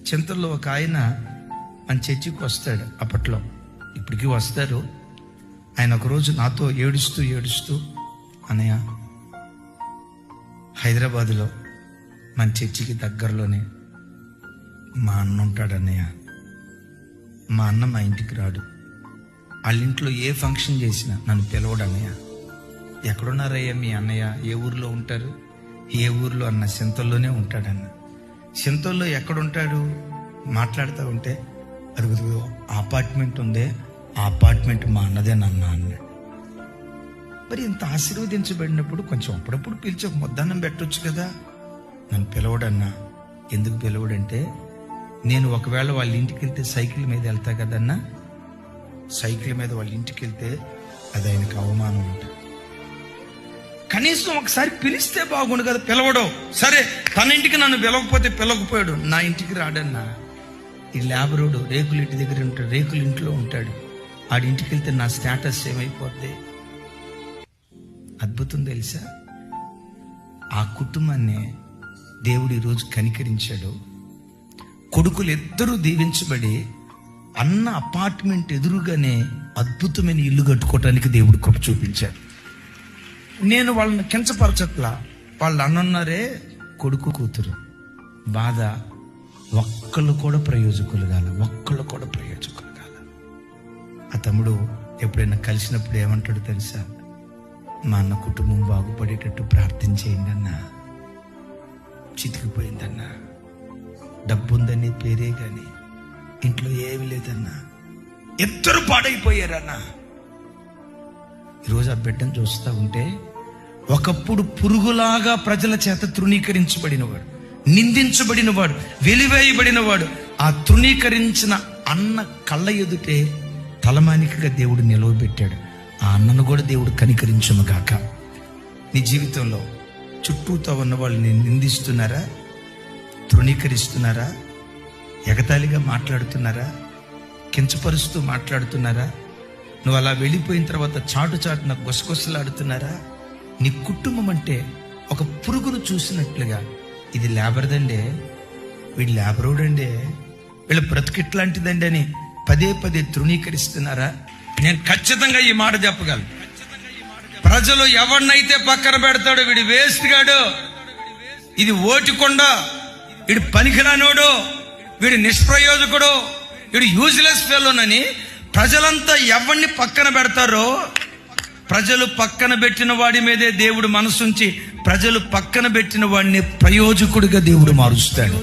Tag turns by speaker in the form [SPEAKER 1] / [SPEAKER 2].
[SPEAKER 1] చింతల్లో ఒక ఆయన మన చర్చికి వస్తాడు. అప్పట్లో, ఇప్పటికీ వస్తారు. ఆయన ఒకరోజు నాతో ఏడుస్తూ అన్నయ్య, హైదరాబాదులో మన చర్చికి దగ్గరలోనే మా అన్న ఉంటాడు అన్నయ్య. మా అన్న మా ఇంటికి రాడు. వాళ్ళ ఇంట్లో ఏ ఫంక్షన్ చేసినా నన్ను పిలవడు అన్నయ్య. ఎక్కడున్నారయ్యా మీ అన్నయ్య? ఏ ఊర్లో ఉంటారు? ఏ ఊర్లో అన్న? సింతల్లోనే ఉంటాడన్న. సింతల్లో ఎక్కడుంటాడు? మాట్లాడుతూ ఉంటే అడుగుతూ అపార్ట్మెంట్ ఉందే, ఆ అపార్ట్మెంట్ మా అన్నదేనన్నా అన్నాడు. మరి ఇంత ఆశీర్వదించబడినప్పుడు కొంచెం అప్పుడప్పుడు పిలిచి ఒక ముద్దన్నం పెట్టొచ్చు కదా. నన్ను పిలవడన్నా. ఎందుకు పిలవడంటే, నేను ఒకవేళ వాళ్ళ ఇంటికి వెళ్తే సైకిల్ మీద వెళ్తా కదన్నా, సైకిల్ మీద వాళ్ళ ఇంటికి వెళ్తే అది ఆయనకు అవమానం ఉంటుంది. కనీసం ఒకసారి పిలిస్తే బాగుండు కదా. పిలవడం సరే, తన ఇంటికి నన్ను పిలవకపోతే పిలవకపోయాడు, నా ఇంటికి రాడన్నా. ఈ లేబరోడు రేకుల ఇంటి దగ్గర ఉంటాడు, రేకుల ఇంట్లో ఉంటాడు. ఆడి ఇంటికి వెళ్తే నా స్టేటస్ ఏమైపోద్ది? అద్భుతం తెలుసా? ఆ కుటుంబాన్ని దేవుడు ఈరోజు కనికరించాడు. కొడుకులు ఇద్దరూ దీవించబడి అన్న అపార్ట్మెంట్ ఎదురుగానే అద్భుతమైన ఇల్లు కట్టుకోవటానికి దేవుడు కృప చూపించాడు. నేను వాళ్ళని కించపరచట్లా. వాళ్ళు అన్నన్నారే కొడుకు కూతురు బాధ. ఒక్కళ్ళు కూడా ప్రయోజకులు కాల. ఆ తమ్ముడు ఎప్పుడైనా కలిసినప్పుడు ఏమంటాడు తెలుసా? మా అన్న కుటుంబం బాగుపడేటట్టు ప్రార్థన చేయండి అన్నా. చితికిపోయిందన్నా. డబ్బు ఉందని పేరే గాని ఇంట్లో ఏమి లేదన్నా. ఇద్దరు పాడైపోయారన్నా. ఈరోజు ఆ బిడ్డను చూస్తూ ఉంటే, ఒకప్పుడు పురుగులాగా ప్రజల చేత తృణీకరించబడినవాడు, నిందించబడినవాడు, వెలివేయబడినవాడు, ఆ తృణీకరించిన అన్న కళ్ళ ఎదుటే తలమానికగా దేవుడు నిలవబెట్టాడు. ఆ అన్నను కూడా దేవుడు కనికరించును గాక. నీ జీవితంలో చుట్టూతో ఉన్న వాళ్ళు నేను నిందిస్తున్నారా? తృణీకరిస్తున్నారా? ఎగతాళిగా మాట్లాడుతున్నారా? కించపరుస్తూ మాట్లాడుతున్నారా? నువ్వు అలా వెళ్ళిపోయిన తర్వాత చాటున గుసగుసలాడుతున్నారా? నీ కుటుంబం అంటే ఒక పురుగును చూసినట్లుగా, ఇది లేబర్దండే, వీడు లేబరోడండే, వీళ్ళ బ్రతుకిట్లాంటిదండి అని పదే తృణీకరిస్తున్నారా? నేను ఖచ్చితంగా ఈ మాట చెప్పగలను. ప్రజలు ఎవరినైతే పక్కన పెడతాడో వీడు వేస్ట్ గాడు, ఇది ఓటికొండ, వీడు పనికిరానోడు, వీడు నిష్ప్రయోజకుడు, వీడు యూజ్లెస్ ఫెలోనని ప్రజలంతా ఎవరిని పక్కన పెడతారో, ప్రజలు పక్కన పెట్టిన వాడి మీదే దేవుడు మనసుంచి ప్రజలు పక్కన పెట్టిన వాడిని ప్రయోజకుడిగా దేవుడు మారుస్తాడు.